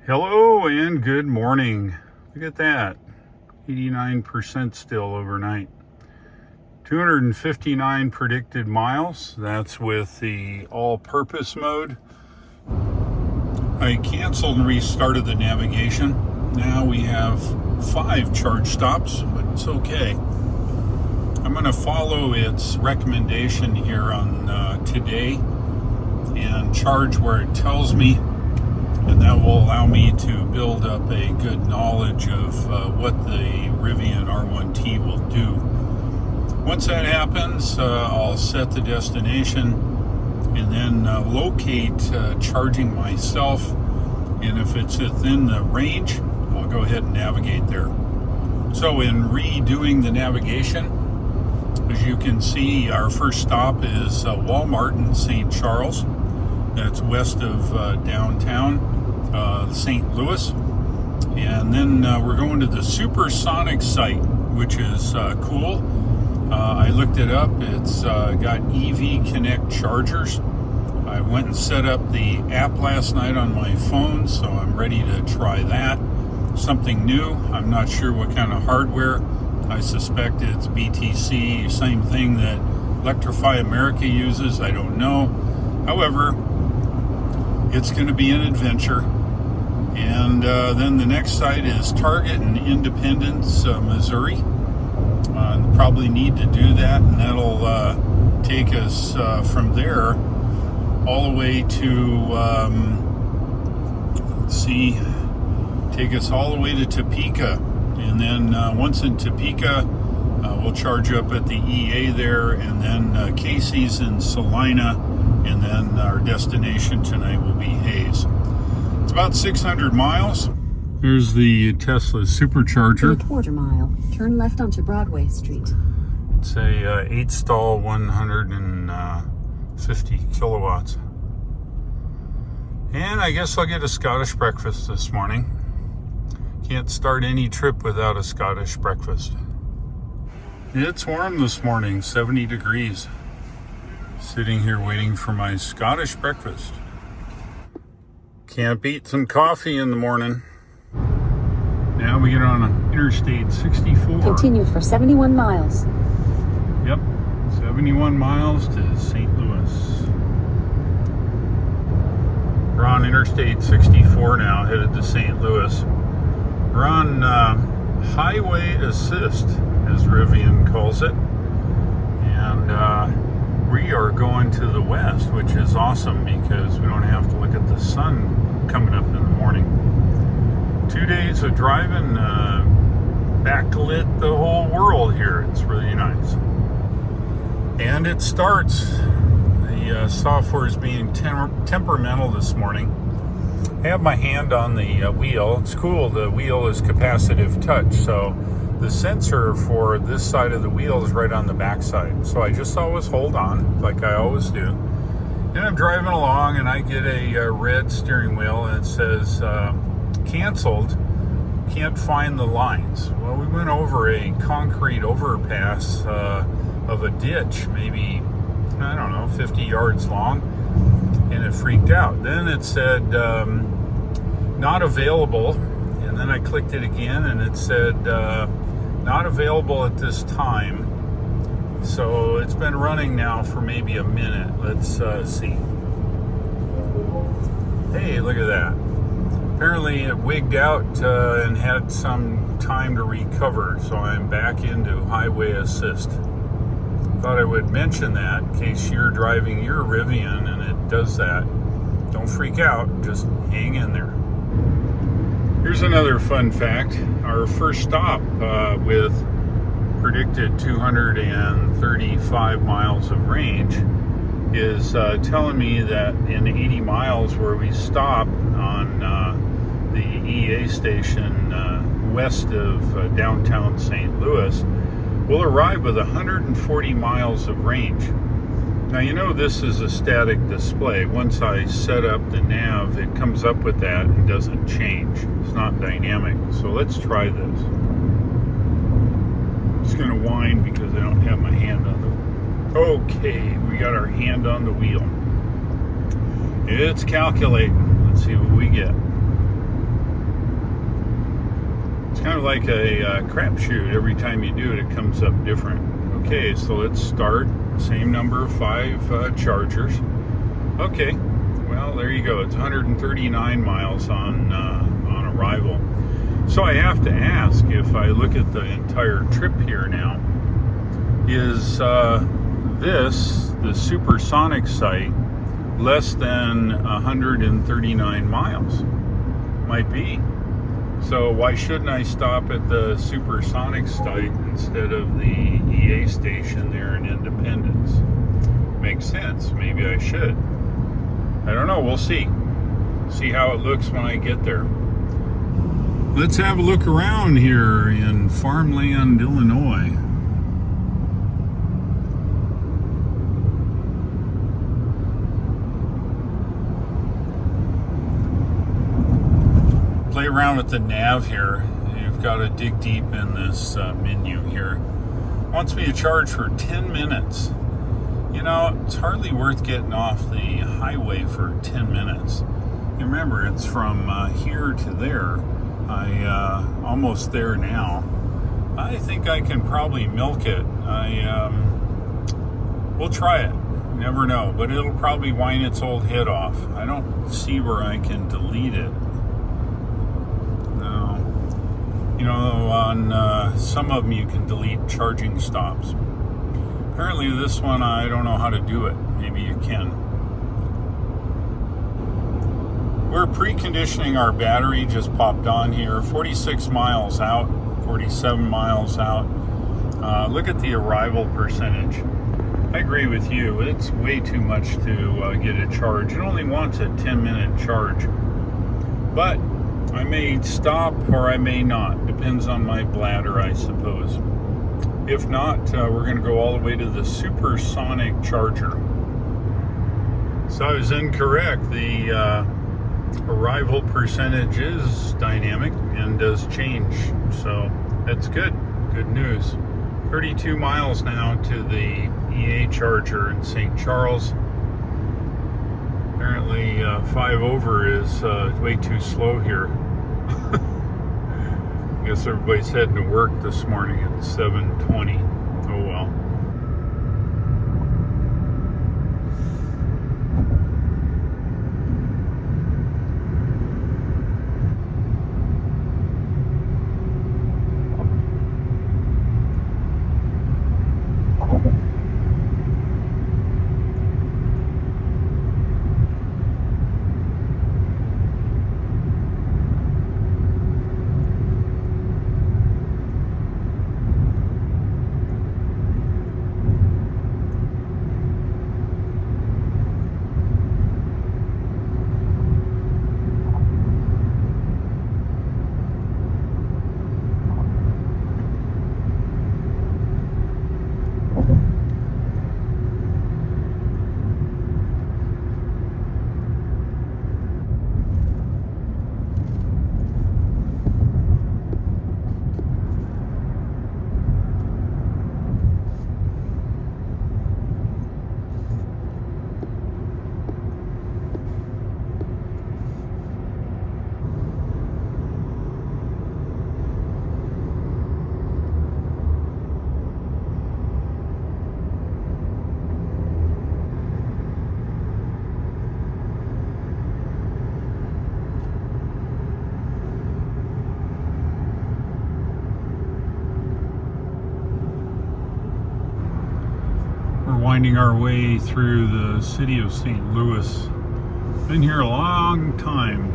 Hello and good morning. Look at that. 89% still overnight. 259 predicted miles. That's with the all-purpose mode. I canceled and restarted the navigation. Now we have 5 charge stops, but it's okay. I'm going to follow its recommendation here on today and charge where it tells me. And that will allow me to build up a good knowledge of what the Rivian R1T will do. Once that happens, I'll set the destination and then locate charging myself. And if it's within the range, I'll go ahead and navigate there. So in redoing the navigation, as you can see, our first stop is Walmart in St. Charles. That's west of downtown St. Louis. And then we're going to the Supersonic site, which is cool. I looked it up. It's got EV Connect chargers. I went and set up the app last night on my phone, so I'm ready to try that. Something new. I'm not sure what kind of hardware. I suspect it's BTC, same thing that Electrify America uses. I don't know. However, it's going to be an adventure. And then the next site is Target in Independence, Missouri. Probably need to do that, and that'll take us from there all the way to, take us all the way to Topeka. And then once in Topeka, we'll charge up at the EA there, and then Casey's in Salina, and then our destination tonight will be Hayes. It's about 600 miles. Here's the Tesla supercharger. In a quarter mile, turn left onto Broadway Street. It's a 8-stall, 150 kilowatts. And I guess I'll get a Scottish breakfast this morning. Can't start any trip without a Scottish breakfast. It's warm this morning, 70 degrees. Sitting here waiting for my Scottish breakfast. Can't beat some coffee in the morning. Now we get on Interstate 64. Continue for 71 miles. Yep, 71 miles to St. Louis. We're on Interstate 64 now, headed to St. Louis. We're on highway assist, as Rivian calls it. And we are going to the west, which is awesome because we don't have to look at the sun coming up in the morning. 2 days of driving, backlit the whole world here. It's really nice. And it starts. The software is being temperamental this morning. I have my hand on the wheel. It's cool. The wheel is capacitive touch, so the sensor for this side of the wheel is right on the back side. So I just always hold on, like I always do. And I'm driving along, and I get a red steering wheel, and it says, canceled, can't find the lines. Well, we went over a concrete overpass of a ditch, maybe, I don't know, 50 yards long, and it freaked out. Then it said, not available, and then I clicked it again, and it said, not available at this time. So it's been running now for maybe a minute. Let's see. Hey, look at that. Apparently it wigged out and had some time to recover, so I'm back into highway assist. Thought I would mention that in case you're driving your Rivian and it does that. Don't freak out, just hang in there. Here's another fun fact. Our first stop with predicted 235 miles of range is telling me that in 80 miles where we stop on the EA station west of downtown St. Louis, we'll arrive with 140 miles of range. Now, you know this is a static display. Once I set up the nav, it comes up with that and doesn't change. It's not dynamic. So let's try this. I'm just going to whine because I don't have my hand on the wheel. Okay, we got our hand on the wheel. It's calculating. Let's see what we get. kind of like a crapshoot. Every time you do it, it comes up different. Okay, so let's start. Same number of 5 chargers. Okay, well, there you go. It's 139 miles on arrival. So I have to ask, if I look at the entire trip here now, is this, the supersonic site, less than 139 miles? Might be. So why shouldn't I stop at the supersonic site instead of the EA station there in Independence? Makes sense. Maybe I should. I don't know. We'll see. See how it looks when I get there. Let's have a look around here in farmland, Illinois. Play around with the nav here. You've got to dig deep in this menu here. Wants me to charge for 10 minutes. You know, it's hardly worth getting off the highway for 10 minutes. You remember, it's from here to there. Almost there now. I think I can probably milk it. We'll try it. Never know, but it'll probably whine its old head off. I don't see where I can delete it. No. You know, on some of them you can delete charging stops. Apparently this one, I don't know how to do it. Maybe you can. We're preconditioning our battery, just popped on here. 46 miles out, 47 miles out. Look at the arrival percentage. I agree with you. It's way too much to get a charge. It only wants a 10-minute charge. But I may stop or I may not. Depends on my bladder, I suppose. If not, we're going to go all the way to the supersonic charger. So I was incorrect. The arrival percentage is dynamic and does change. So that's good. Good news. 32 miles now to the EA charger in St. Charles. Apparently 5 over is way too slow here. I guess everybody's heading to work this morning at 7:20. Oh well. Winding our way through the city of St. Louis. Been here a long time.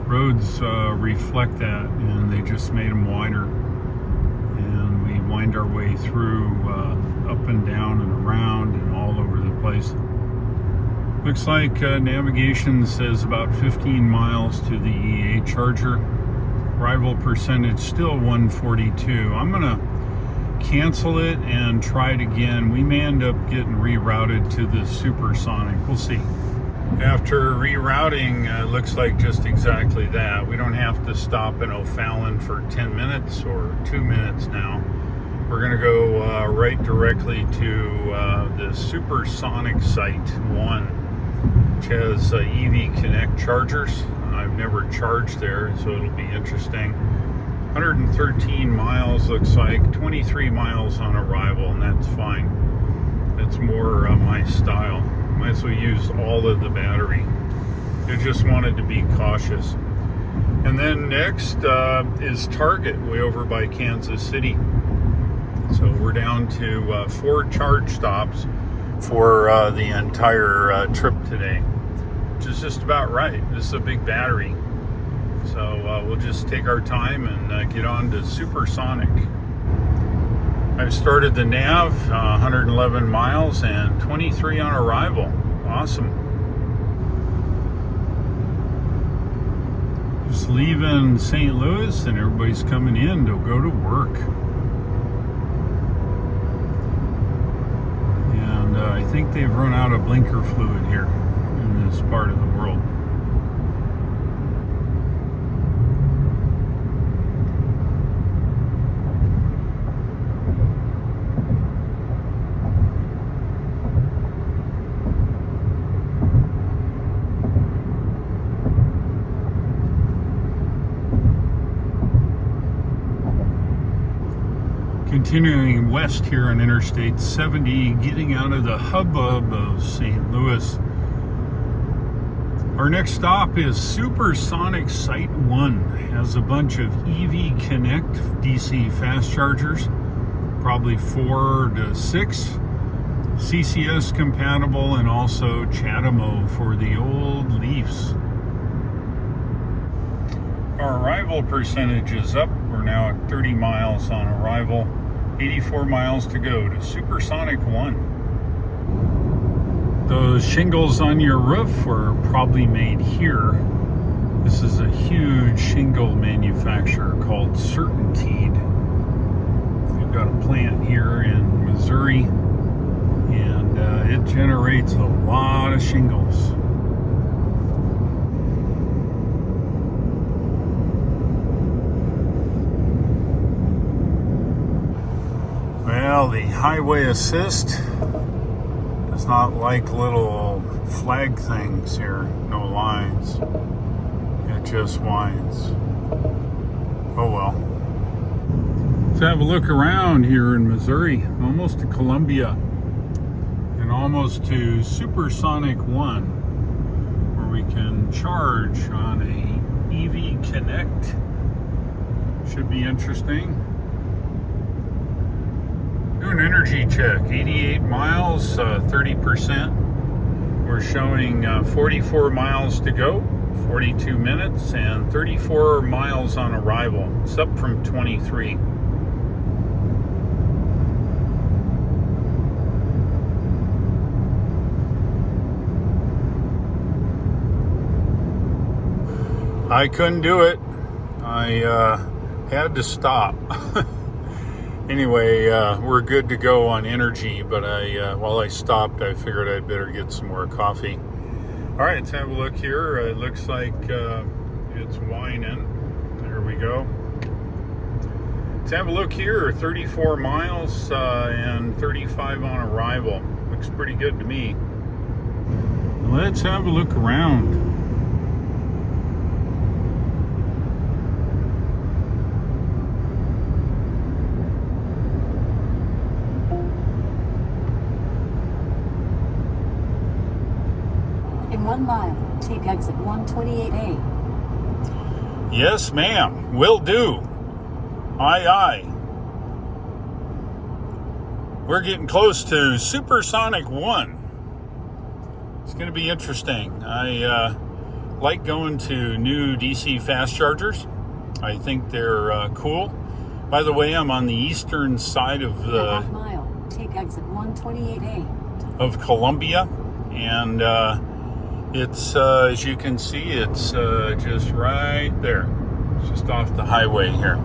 Roads reflect that, and they just made them wider. And we wind our way through up and down and around and all over the place. Looks like navigation says about 15 miles to the EA charger. Arrival percentage still 142. I'm gonna cancel it and try it again. We may end up getting rerouted to the supersonic. We'll see. After rerouting, it looks like just exactly that. We don't have to stop in O'Fallon for 10 minutes or 2 minutes now. We're going to go right directly to the supersonic site 1, which has EV Connect chargers. I've never charged there, so it'll be interesting. 113 miles looks like, 23 miles on arrival, and that's fine. That's more my style. Might as well use all of the battery. I just wanted to be cautious. And then next is Target, way over by Kansas City. So we're down to 4 charge stops for the entire trip today, which is just about right. This is a big battery. So we'll just take our time and get on to supersonic. I've started the nav, 111 miles and 23 on arrival. Awesome. Just leaving St. Louis and everybody's coming in to go to work. And I think they've run out of blinker fluid here in this part of the world. Continuing west here on Interstate 70, getting out of the hubbub of St. Louis. Our next stop is Supersonic Site 1. It has a bunch of EV Connect DC fast chargers, probably 4 to 6, CCS compatible, and also CHAdeMO for the old Leafs. Our arrival percentage is up. We're now at 30 miles on arrival. 84 miles to go to Supersonic 1. Those shingles on your roof were probably made here. This is a huge shingle manufacturer called Certainteed. They've got a plant here in Missouri, and it generates a lot of shingles. Well, the highway assist does not like little flag things here, no lines. It just whines. Oh well. Let's have a look around here in Missouri, almost to Columbia, and almost to Supersonic 1, where we can charge on a EV Connect. Should be interesting. Do an energy check, 88 miles, 30%. We're showing 44 miles to go, 42 minutes, and 34 miles on arrival. It's up from 23. I couldn't do it. I had to stop. Anyway, we're good to go on energy, but while I stopped, I figured I'd better get some more coffee. All right, let's have a look here. It looks like it's whining. There we go. Let's have a look here. 34 miles and 35 on arrival. Looks pretty good to me. Let's have a look around. In 1 mile, take exit 128A. Yes, ma'am. Will do. Aye, aye. We're getting close to Supersonic 1. It's going to be interesting. I like going to new DC fast chargers. I think they're cool. By the way, I'm on the eastern side of In a half mile, take exit 128A. of Columbia, and it's as you can see, it's just right there. It's just off the highway here.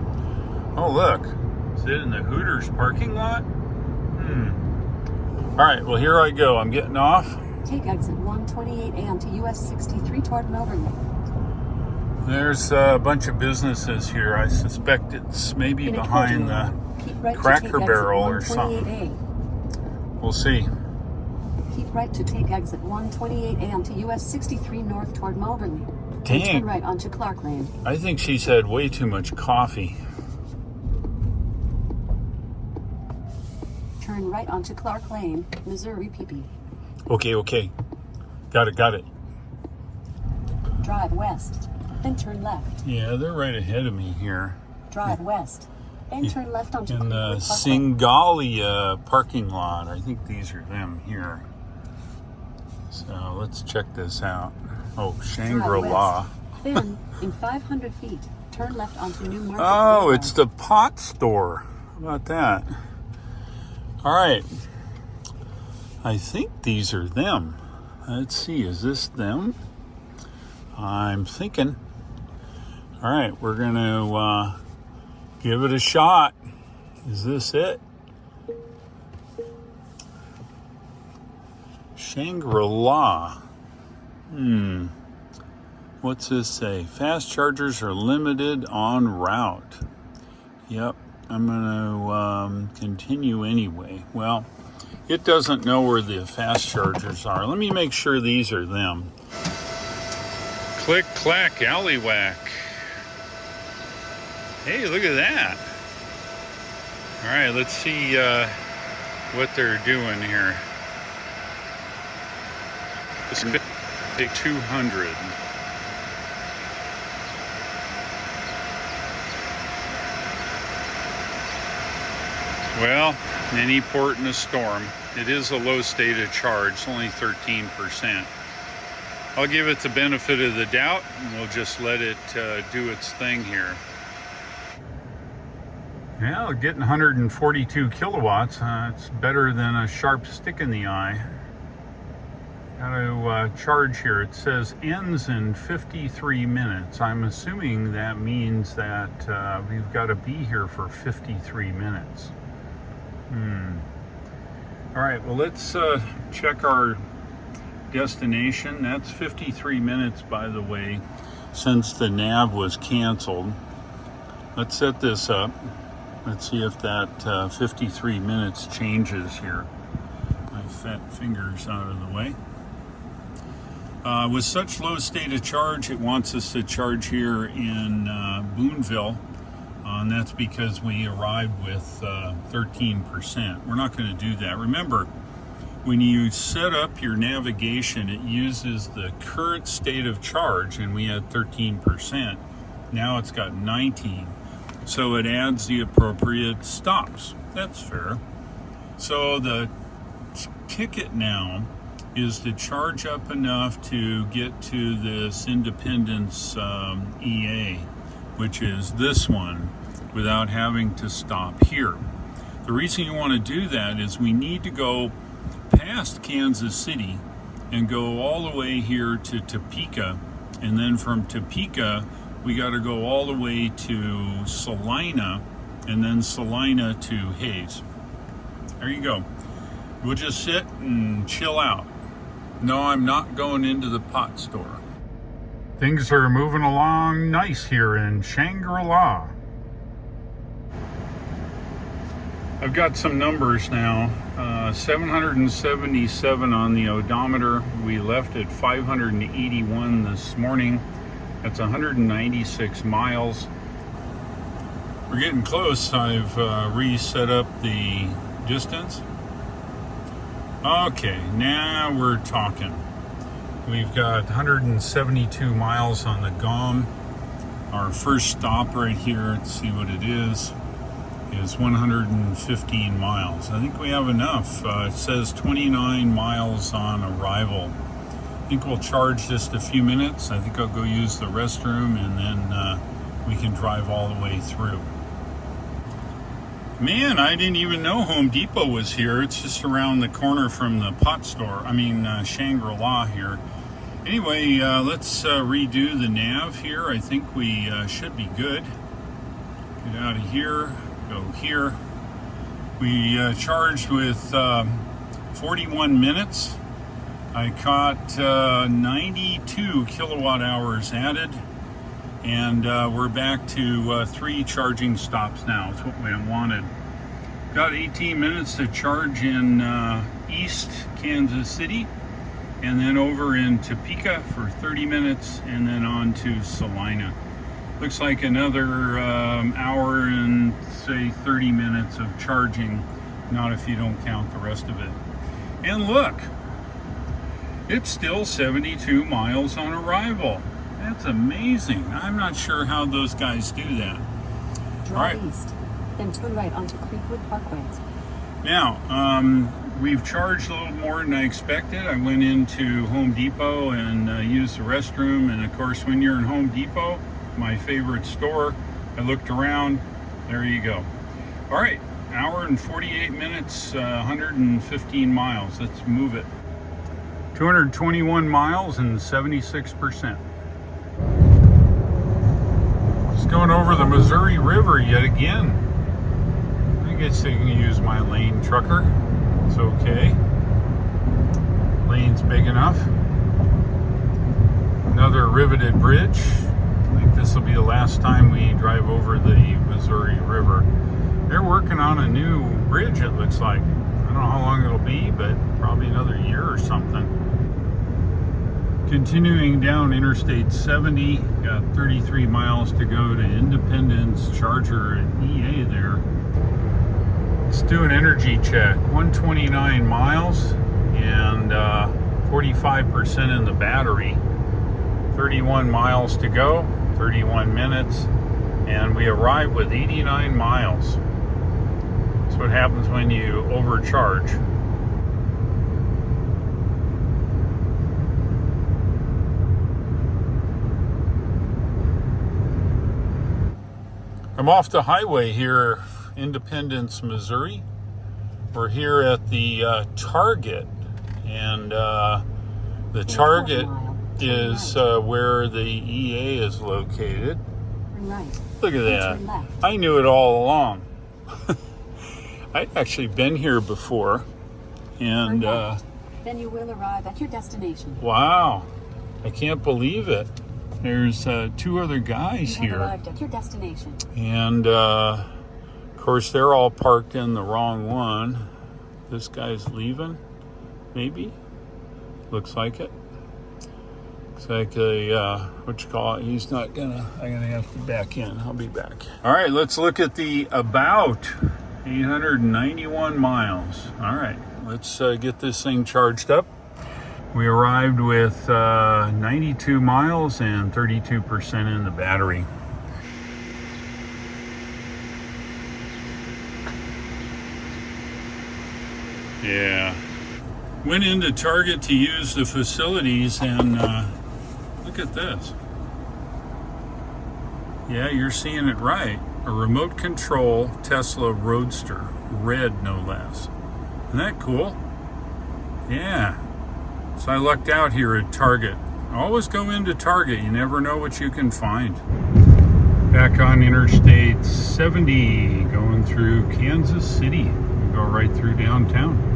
Oh look, is it in the Hooters parking lot? All right, well here I go. I'm getting off. Take exit 128A onto US 63 toward Melbourne. There's a bunch of businesses here. I suspect it's maybe In a behind quarter the mile, keep right to Cracker take exit Barrel or something. 128A. We'll see. Keep right to take exit 128A onto US 63 north toward Mulberley. Dang. And turn right onto Clark Lane. I think she's had way too much coffee. Turn right onto Clark Lane, Missouri PP. Okay. Got it. Drive west, then turn left. Yeah, they're right ahead of me here. Drive west, then turn left onto In the Clark Lane. Singalia parking lot. I think these are them here. So let's check this out. Oh, Shangri-La. Drive west, then, in 500 feet, turn left onto New Market. Oh, Boulevard. it's the pot store. How about that? All right. I think these are them. Let's see, is this them? I'm thinking. All right, we're going to give it a shot. Is this it? Shangri-La. What's this say? Fast chargers are limited en route. Yep, I'm going to continue anyway. Well, it doesn't know where the fast chargers are. Let me make sure these are them. Click, clack, alley-whack. Hey, look at that. All right, let's see what they're doing here. This is take 200. Well, any port in a storm. It is a low state of charge, only 13%. I'll give it the benefit of the doubt, and we'll just let it do its thing here. Yeah, getting 142 kilowatts. It's better than a sharp stick in the eye. Got to charge here. It says ends in 53 minutes. I'm assuming that means that we've got to be here for 53 minutes. All right, well, let's check our destination. That's 53 minutes, by the way, since the nav was canceled. Let's set this up. Let's see if that 53 minutes changes here. My fat fingers out of the way. With such low state of charge, it wants us to charge here in Boonville. And that's because we arrived with 13%. We're not going to do that. Remember, when you set up your navigation, it uses the current state of charge, and we had 13%. Now it's got 19. So it adds the appropriate stops. That's fair. So the ticket now is to charge up enough to get to this Independence EA, which is this one, without having to stop here. The reason you want to do that is we need to go past Kansas City and go all the way here to Topeka, and then from Topeka we got to go all the way to Salina, and then Salina to Hayes. There you go. We'll just sit and chill out. No, I'm not going into the pot store. Things are moving along nice here in Shangri-La. I've got some numbers now. 777 on the odometer. We left at 581 this morning. That's 196 miles. We're getting close. I've reset up the distance. Okay, now we're talking. We've got 172 miles on the GOM. Our first stop right here, let's see what it is 115 miles. I think we have enough. It says 29 miles on arrival. I think we'll charge just a few minutes. I think I'll go use the restroom, and then we can drive all the way through. Man, I didn't even know Home Depot was here. It's just around the corner from the pot store. Shangri-La here. Anyway, let's redo the nav here. I think we should be good. Get out of here, go here. We charged with 41 minutes. I caught 92 kilowatt hours added, and we're back to 3 charging stops now. That's what we wanted. Got 18 minutes to charge in East Kansas City, and then over in Topeka for 30 minutes, and then on to Salina. Looks like another hour and say 30 minutes of charging Not if you don't count the rest of it. And look, it's still 72 miles on arrival. That's amazing. I'm not sure how those guys do that. Drive east, then turn right onto Creekwood Parkway. Now, we've charged a little more than I expected. I went into Home Depot and used the restroom. And of course, when you're in Home Depot, my favorite store, I looked around. There you go. All right, hour and 48 minutes, 115 miles. Let's move it. 221 miles and 76%. Just going over the Missouri River yet again. I guess they can use my lane, trucker. It's okay. Lane's big enough. Another riveted bridge. I think this will be the last time we drive over the Missouri River. They're working on a new bridge, it looks like. I don't know how long it'll be, but probably another year or something. Continuing down Interstate 70, got 33 miles to go to Independence Charger at EA there. Let's do an energy check. 129 miles and 45% in the battery. 31 miles to go, 31 minutes, and we arrived with 89 miles. That's what happens when you overcharge. I'm off the highway here, Independence, Missouri. We're here at the Target, and the Target is where the EA is located. Look at that. I knew it all along. I've actually been here before, and then you will arrive at your destination. Wow, I can't believe it. There's two other guys You have here, arrived at your destination. and of course they're all parked in the wrong one. This guy's leaving, maybe. Looks like it. Looks like a what you call it? He's not gonna. I'm gonna have to back in. I'll be back. All right, let's look at the about 891 miles. All right, let's get this thing charged up. We arrived with 92 miles and 32% in the battery. Yeah. Went into Target to use the facilities, and look at this. Yeah, you're seeing it right. A remote control Tesla Roadster, red no less. Isn't that cool? Yeah. So I lucked out here at Target. Always go into Target. You never know what you can find. Back on Interstate 70, going through Kansas City. We go right through downtown.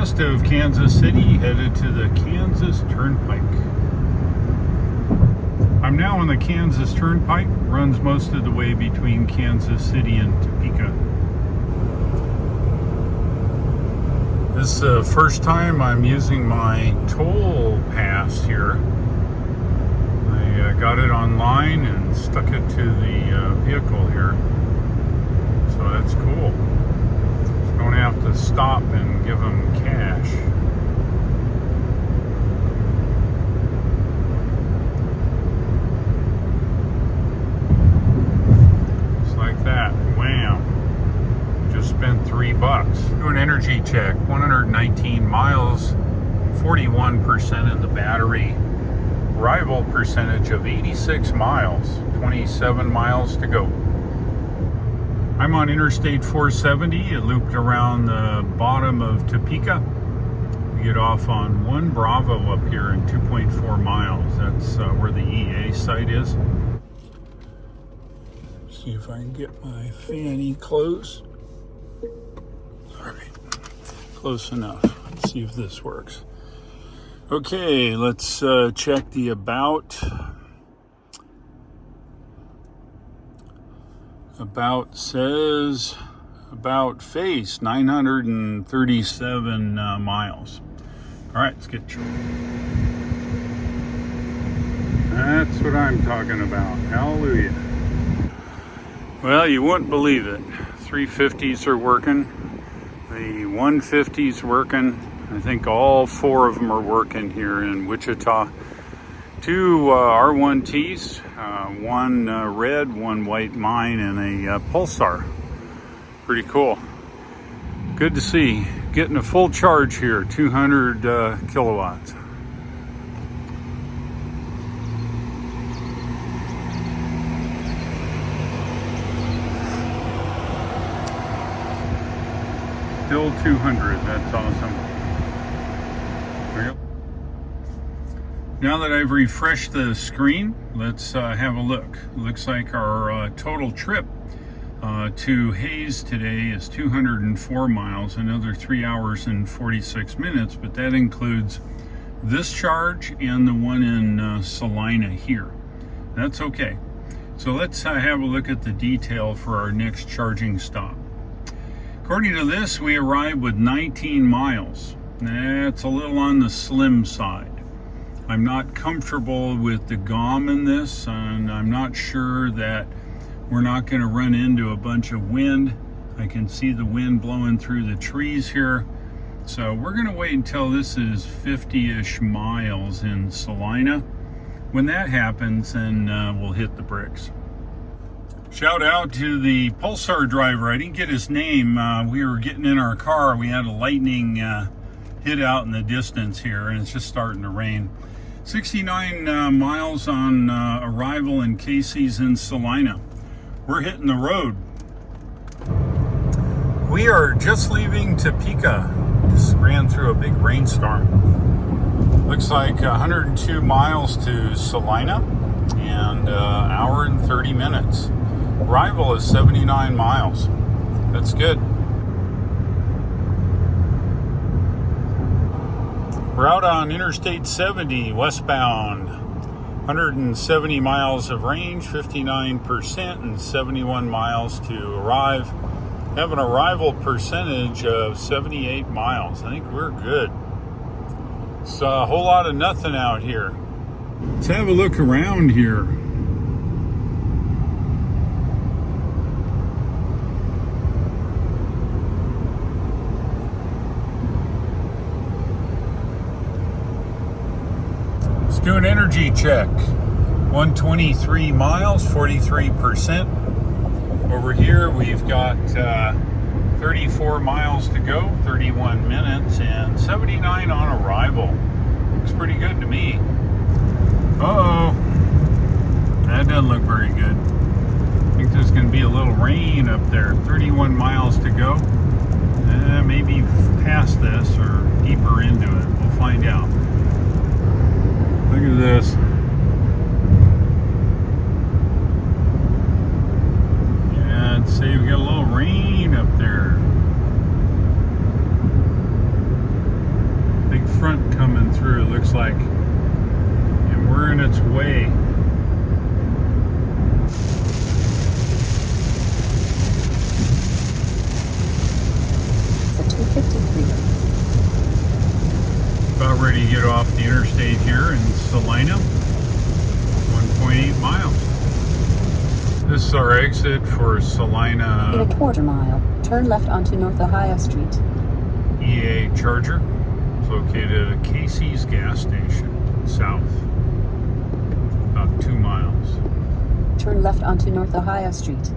west of Kansas City, headed to the Kansas Turnpike. I'm now on the Kansas Turnpike, runs most of the way between Kansas City and Topeka. This is the first time I'm using my toll pass here. I got it online and stuck it to the vehicle here. So that's cool. Don't have to stop and give them cash. Just like that. Wham. Just spent $3. Do an energy check. 119 miles, 41% in the battery. Arrival percentage of 86 miles, 27 miles to go. I'm on Interstate 470. It looped around the bottom of Topeka. We get off on 1 Bravo up here in 2.4 miles. That's where the EA site is. See if I can get my fanny closed. All right, close enough. Let's see if this works. Okay, let's check the about. About says, about face, 937 miles. All right, let's get you. That's what I'm talking about. Hallelujah. Well, you wouldn't believe it. 350s are working. The 150's working. I think all 4 of them are working here in Wichita. 2 R1Ts, 1 red, 1 white mine, and a Pulsar. Pretty cool. Good to see. Getting a full charge here, 200 kilowatts. Still 200, that's awesome. There you go. Now that I've refreshed the screen, let's have a look. Looks like our total trip to Hayes today is 204 miles, another 3 hours and 46 minutes, but that includes this charge and the one in Salina here. That's okay. So let's have a look at the detail for our next charging stop. According to this, we arrived with 19 miles. That's a little on the slim side. I'm not comfortable with the GOM in this, and I'm not sure that we're not going to run into a bunch of wind. I can see the wind blowing through the trees here. So we're going to wait until this is 50-ish miles in Salina. When that happens, then we'll hit the bricks. Shout out to the Pulsar driver. I didn't get his name. We were getting in our car. We had a lightning hit out in the distance here, and it's just starting to rain. 69 miles on arrival in Casey's in Salina. We're hitting the road. We are just leaving Topeka. Just ran through a big rainstorm. Looks like 102 miles to Salina and hour and 30 minutes. Arrival is 79 miles. That's good. We're out on Interstate 70 westbound. 170 miles of range, 59%, and 71 miles to arrive. Have an arrival percentage of 78 miles. I think we're good. It's a whole lot of nothing out here. Let's have a look around here. Do an energy check. 123 miles, 43%. Over here we've got 34 miles to go, 31 minutes, and 79 on arrival. Looks pretty good to me. Uh-oh. That doesn't look very good. I think there's going to be a little rain up there. 31 miles to go. Maybe past this or deeper into it. We'll find out. Look at this. Yeah, I'd say we got a little rain up there. way. Exit 253. About ready to get off the interstate here in Salina. 1.8 miles. This is our exit for Salina. In a quarter mile, turn left onto North Ohio Street. EA charger. It's located at Casey's gas station, south. About 2 miles. Turn left onto North Ohio Street.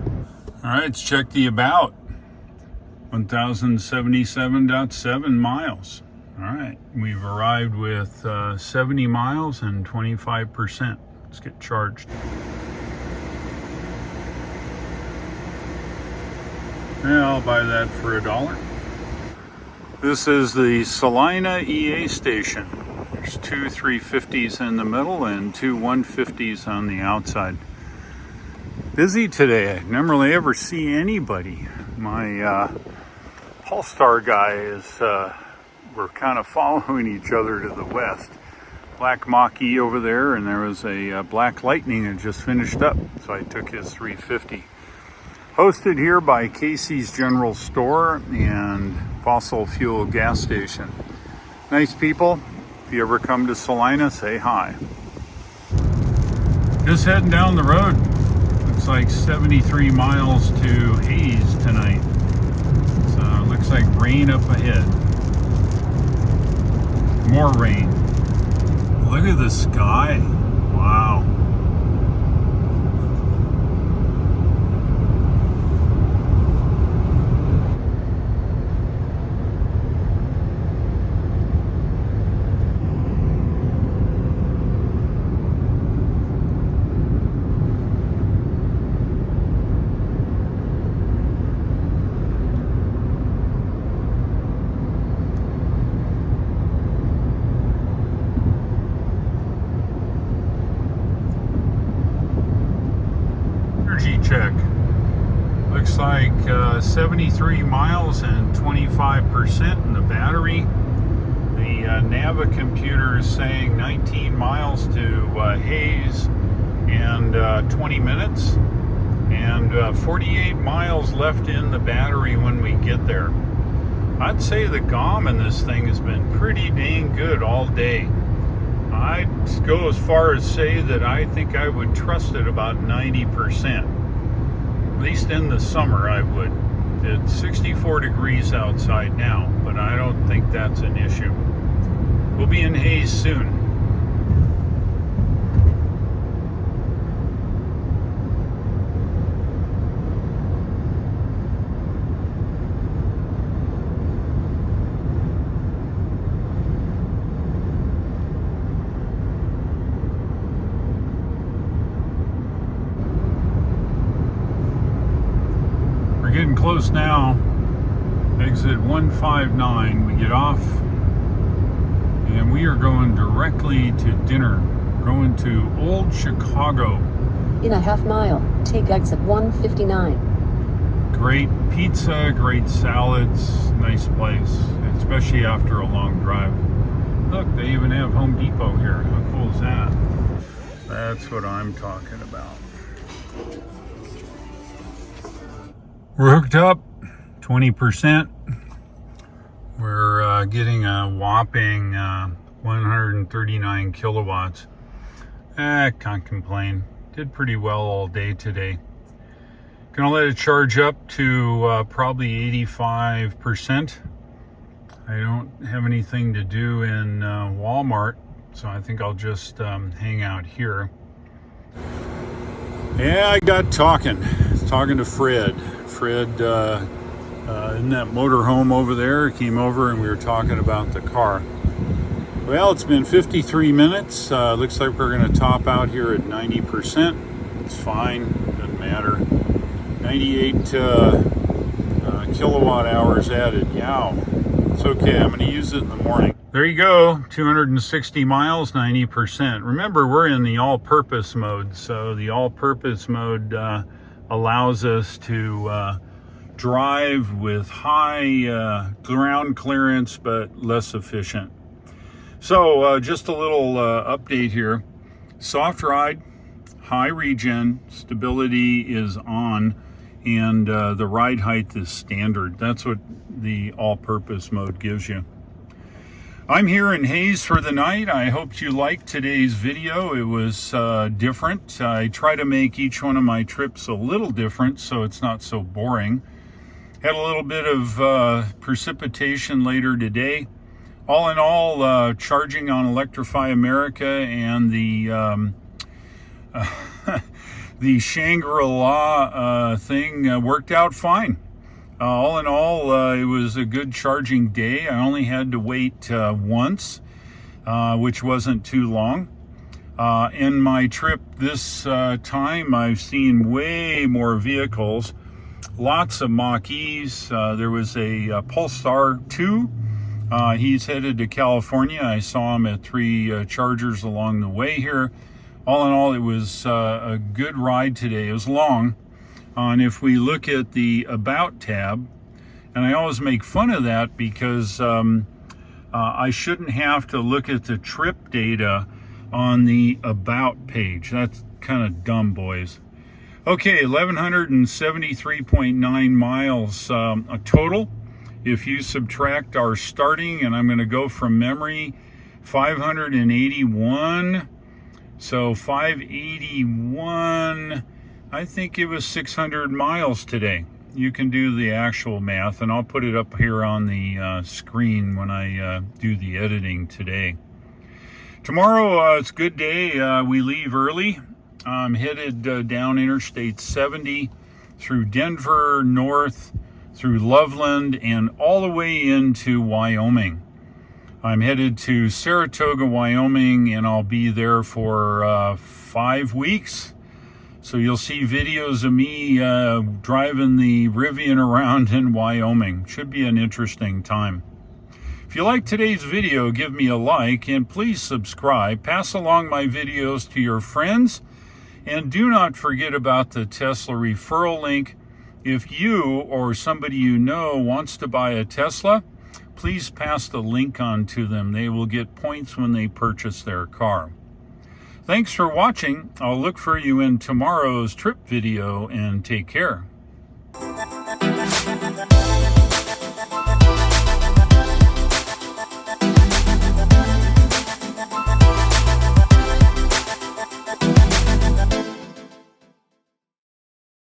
All right, let's check the about. 1,077.7 miles. All right, we've arrived with 70 miles and 25%. Let's get charged. Yeah, I'll buy that for $1. This is the Salina EA station. There's two 350s in the middle and two 150s on the outside. Busy today. I never really ever see anybody. My Polestar guy is, we're kind of following each other to the west. Black Mach-E over there, and there was a Black Lightning that just finished up, so I took his 350. Hosted here by Casey's General Store and Fossil Fuel Gas Station. Nice people. If you ever come to Salina, say hi. Just heading down the road. Looks like 73 miles to Hayes tonight. So it looks like rain up ahead. More rain. Look at the sky. Wow. Check. Looks like 73 miles and 25% in the battery. The Nava computer is saying 19 miles to Hayes and 20 minutes, and 48 miles left in the battery when we get there. I'd say the GOM in this thing has been pretty dang good all day. I'd go as far as say that I think I would trust it about 90%. At least in the summer I would. It's 64 degrees outside now, but I don't think that's an issue. We'll be in Hayes soon. Getting close now. Exit 159. We get off and we are going directly to dinner. Going to Old Chicago. In a half mile, take exit 159. Great pizza, great salads, nice place, especially after a long drive. Look, they even have Home Depot here. How cool is that? That's what I'm talking about. We're hooked up, 20%. We're getting a whopping 139 kilowatts. Can't complain. Did pretty well all day today. Gonna let it charge up to probably 85%. I don't have anything to do in Walmart, so I think I'll just hang out here. Yeah, I got talking to Fred. Fred in that motorhome over there came over and we were talking about the car. Well, it's been 53 minutes. Looks like we're going to top out here at 90%. It's fine, doesn't matter. 98 kilowatt hours added. Yow. It's okay, I'm going to use it in the morning. There you go, 260 miles, 90%. Remember, we're in the all-purpose mode, so the all-purpose mode allows us to drive with high ground clearance but less efficient. So just a little update here. Soft ride, high regen, stability is on, and the ride height is standard. That's what the all-purpose mode gives you. I'm here in Hayes for the night. I hope you liked today's video. It was different. I try to make each one of my trips a little different so it's not so boring. Had a little bit of precipitation later today. All in all, charging on Electrify America and the the Shangri-La thing worked out fine. All in all, it was a good charging day. I only had to wait once, which wasn't too long. In my trip this time, I've seen way more vehicles, lots of Mach-E's. There was a Polestar 2. He's headed to California. I saw him at 3 chargers along the way here. All in all, it was a good ride today. It was long. And if we look at the About tab, and I always make fun of that because I shouldn't have to look at the trip data on the About page. That's kind of dumb, boys. Okay, 1,173.9 miles total. If you subtract our starting, and I'm going to go from memory, 581. So 581, I think it was 600 miles today. You can do the actual math, and I'll put it up here on the screen when I do the editing today. Tomorrow, it's a good day. We leave early. I'm headed down Interstate 70 through Denver, north, through Loveland, and all the way into Wyoming. I'm headed to Saratoga, Wyoming, and I'll be there for 5 weeks. So you'll see videos of me driving the Rivian around in Wyoming. Should be an interesting time. If you like today's video, give me a like, and please subscribe. Pass along my videos to your friends, and do not forget about the Tesla referral link. If you or somebody you know wants to buy a Tesla, please pass the link on to them. They will get points when they purchase their car. Thanks for watching. I'll look for you in tomorrow's trip video, and take care.